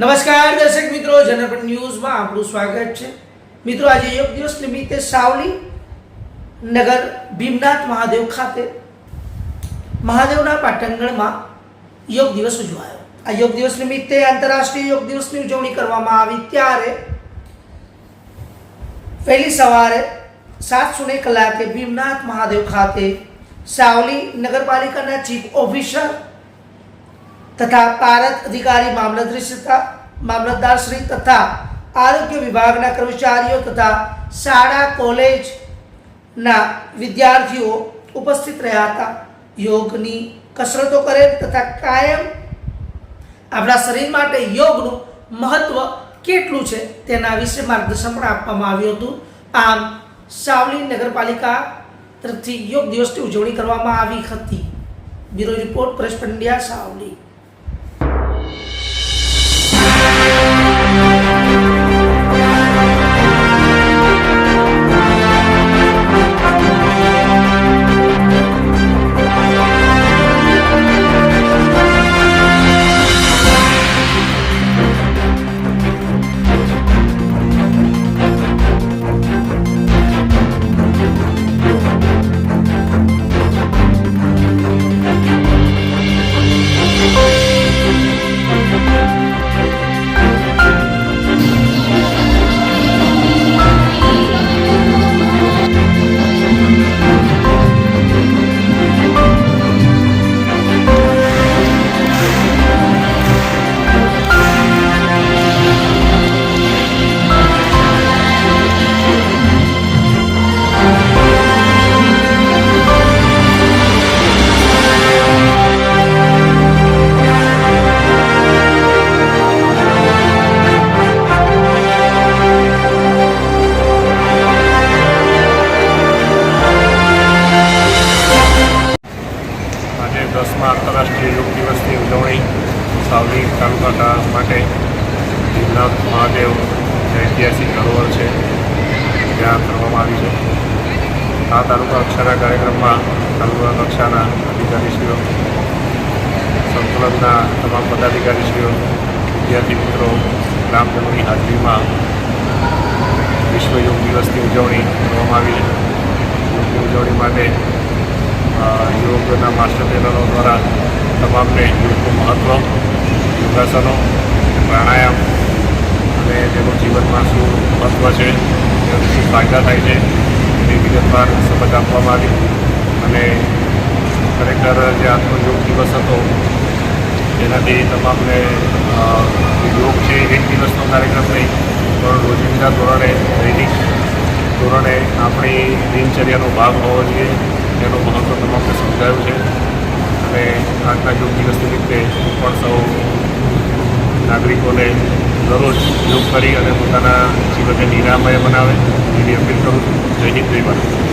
નમસ્કાર દર્શક મિત્રો, જનરપટ ન્યૂઝમાં આપનું સ્વાગત છે। મિત્રો, આજે યોગ દિવસ નિમિત્તે સાવલી નગર ભીમનાથ મહાદેવ ખાતે મહાદેવના પાટણગણમાં યોગ દિવસ ઉજવાયો। આ યોગ દિવસ નિમિત્તે આંતરરાષ્ટ્રીય યોગ દિવસની ઉજવણી કરવામાં આવી ત્યારે વહેલી સવારે 7:00 કલાકે ભીમનાથ મહાદેવ ખાતે સાવલી નગરપાલિકાના ચીફ ઓફિસર तथा पारद अधिकारी मामलतदार श्री तथा आरोग्य विभागना कर्मचारीओ तथा शाळा कॉलेज ना विद्यार्थीओ उपस्थित रह्या हता। योगनी कसरतो करे तथा कायम आपણા શરીર માટે યોગનું મહત્વ કેટલું છે તેના વિશે માર્ગદર્શન પણ આપવામાં આવ્યું હતું। આમ સાવલી નગરપાલિકા તરફથી યોગ દિવસની ઉજવણી કરવામાં આવી હતી। Bureau report Paresh Pandya, Savli. आंतरराष्ट्रीय योग दिवस की उजवणी सावली तालुका माटे भीमनाथ महादेव ऐतिहासिक धरोहर है त्या करवामां आवी छे। आ तालुका कक्षाना कार्यक्रम में तालुका कक्षाना अधिकारीश्रीओ, संकलनना तमाम पदाधिकारीश्रीओ, विद्यार्थी मित्रों, ग्रामजनों हाजरी में विश्व योग दिवस की उजवणी करवामां आवी छे। योग की उजवणी माटे योगना मास्टर ट्रेनरों द्वारा तमाम ने योग को महत्व, योगासनों, प्राणायाम અને તેનું જીવનમાં શું મહત્વ છે, શું ફાયદા થાય છે એની વિગતવાર સમજ આપવામાં આવી। અને ખરેખર જે આજનો યોગ દિવસ હતો તેનાથી તમામને યોગ છે એક દિવસનો કાર્યક્રમ નહીં પણ રોજિંદા ધોરણે, દૈનિક ધોરણે આપણી દિનચર્યાનો ભાગ હોવો જોઈએ એનું મહત્ત્વ તમામને સમજાયું છે। અને આજના યોગ દિવસ નિમિત્તે હું પણ સૌ નાગરિકોને દરરોજ યોગ કરી અને પોતાના જીવનને નિરામય બનાવે એવી અપીલ કરું છું। જય હિન્દ, જય ભારત।